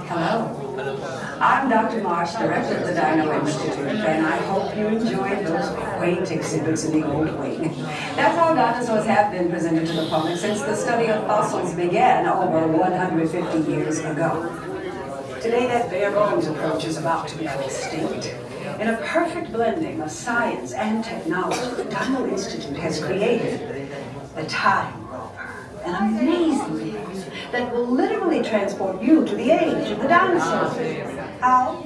Hello. I'm Dr. Marsh, director of the Dino Institute, and I hope you enjoyed those quaint exhibits in the old wing. That's how dinosaurs have been presented to the public since the study of fossils began over 150 years ago. Today, that bare bones approach is about to become extinct. In a perfect blending of science and technology, the Dino Institute has created the Time Rover, an amazing vehicle that will literally transport you to the age of the dinosaurs. How?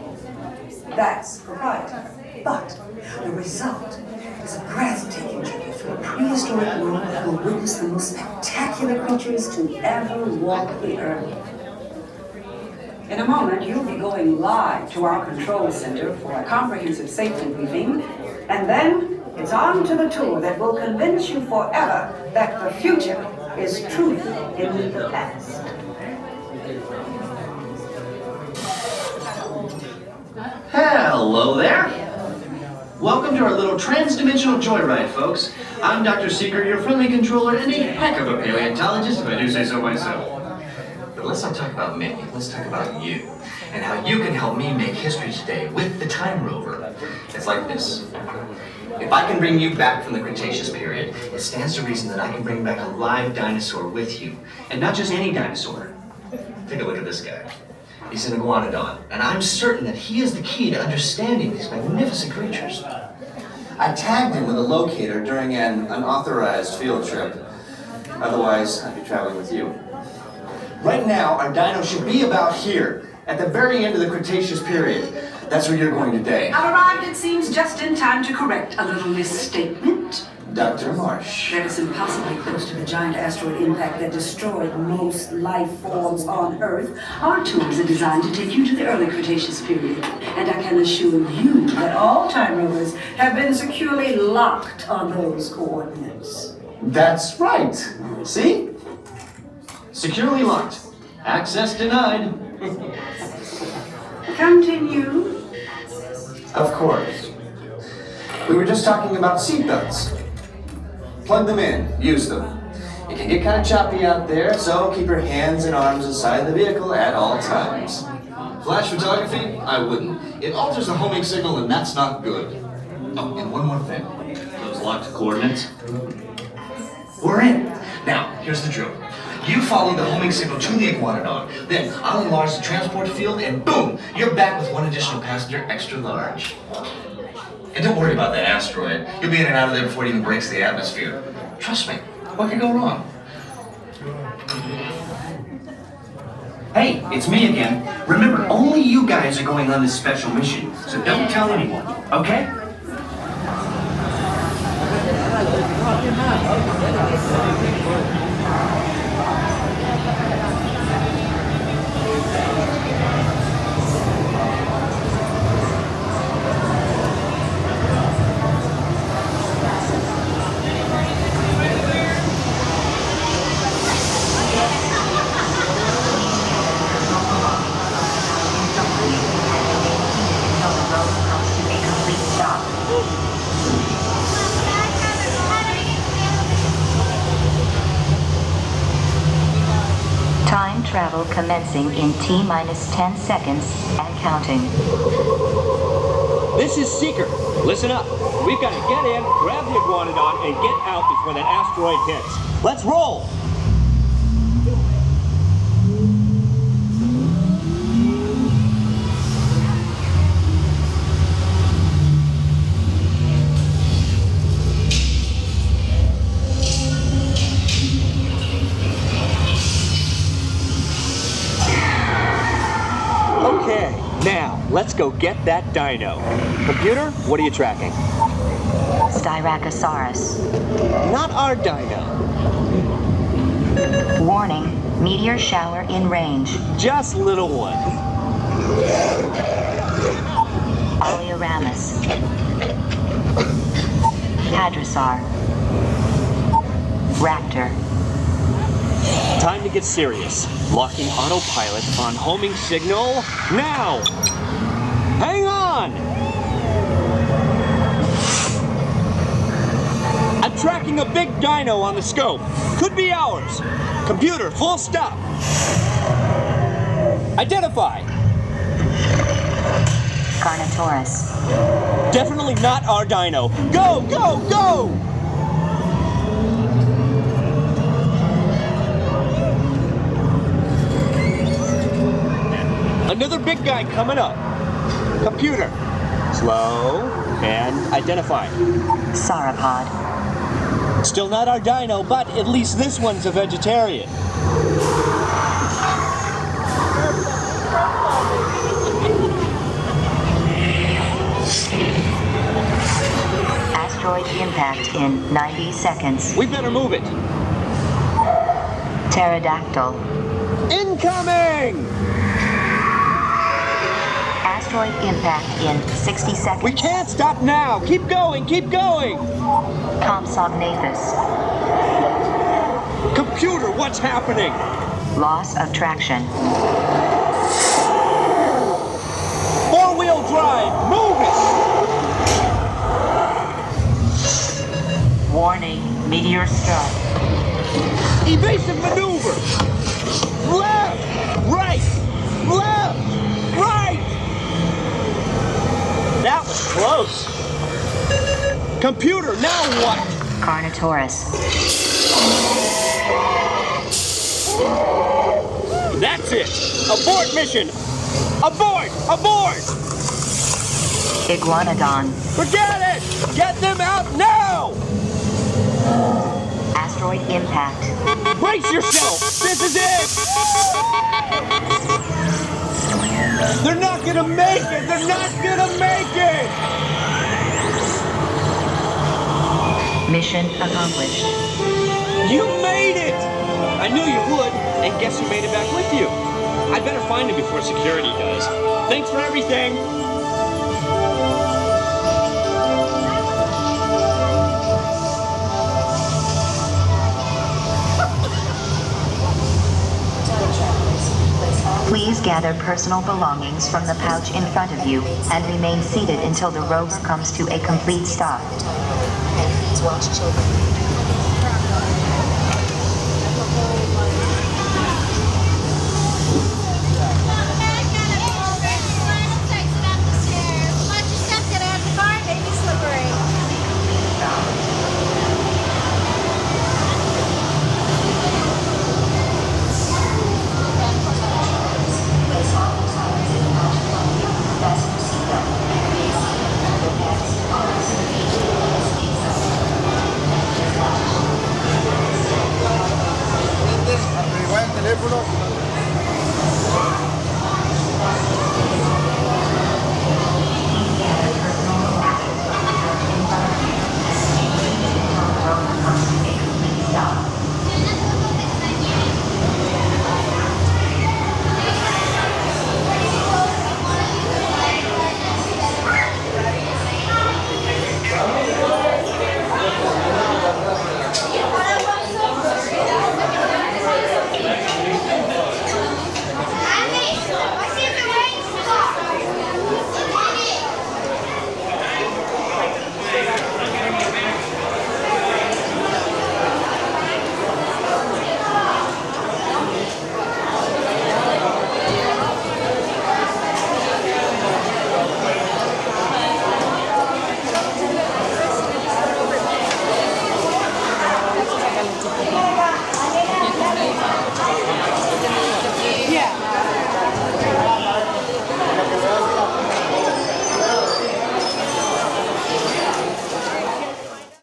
That's proprietary. But the result is a breathtaking journey through a prehistoric world that will witness the most spectacular creatures to ever walk the earth. In a moment, you'll be going live to our control center for a comprehensive safety briefing, and then it's on to the tour that will convince you forever that the future is truly in the past. Hello there. Welcome to our little trans-dimensional joyride, folks. I'm Dr. Seeker, your friendly controller, and a heck of a paleontologist, if I do say so myself. But let's not talk about me, let's talk about you, and how you can help me make history today with the Time Rover. It's like this. If I can bring you back from the Cretaceous period, it stands to reason that I can bring back a live dinosaur with you. And not just any dinosaur. Take a look at this guy. He's an Iguanodon, and I'm certain that he is the key to understanding these magnificent creatures. I tagged him with a locator during an unauthorized field trip. Otherwise, I'd be traveling with you. Right now, our dino should be about here, at the very end of the Cretaceous period. That's where you're going today. I've arrived, it seems, just in time to correct a little misstatement. Dr. Marsh. That is impossibly close to the giant asteroid impact that destroyed most life forms on Earth. Our tours are designed to take you to the early Cretaceous period. And I can assure you that all time rovers have been securely locked on those coordinates. That's right. See? Securely locked. Access denied. Continue. Of course. We were just talking about seatbelts. Plug them in, use them. It can get kind of choppy out there, so keep your hands and arms inside the vehicle at all times. Flash photography? I wouldn't. It alters the homing signal, and that's not good. Oh, and one more thing. Those locked coordinates? We're in. Now, here's the drill. You follow the homing signal to the Iguanodon, then I'll enlarge the transport field, and boom, you're back with one additional passenger extra large. And don't worry about that asteroid. You'll be in and out of there before it even breaks the atmosphere. Trust me, what could go wrong? Hey, it's me again. Remember, only you guys are going on this special mission, so don't tell anyone, okay? Time travel commencing in T-minus 10 seconds and counting. This is Seeker. Listen up. We've got to get in, grab the Iguanodon, and get out before that asteroid hits. Let's roll! Okay, now, let's go get that dino. Computer, what are you tracking? Styracosaurus. Not our dino. Warning, meteor shower in range. Just little one. Oleoramus. Hadrosaur. Raptor. Time to get serious. Locking autopilot on homing signal now! Hang on! I'm tracking Seeing a big dino on the scope. Could be ours. Computer, full stop. Identify. Carnotaurus. Definitely not our dino. Go, go, go! Another big guy coming up. Computer. Slow and identify. Sauropod. Still not our dino, but at least this one's a vegetarian. Asteroid impact in 90 seconds. We better move it. Pterodactyl. Incoming! Asteroid impact in 60 seconds. We can't stop now. Keep going, keep going. Compsognathus. Computer, what's happening? Loss of traction. Four-wheel drive, move it! Warning, meteor strike. Evasive maneuver! Left! Right! Left! Right! That was close. Computer, now what? Carnotaurus. That's it! Abort mission! Abort! Abort! Iguanodon. Forget it! Get them out now! Asteroid impact. Brace yourself! This is it! They're not gonna make it! They're not gonna make it! Mission accomplished. You made it! I knew you would, and guess who made it back with you? I better find him before security does. Thanks for everything! Please gather personal belongings from the pouch in front of you and remain seated until the rover comes to a complete stop. And please watch children.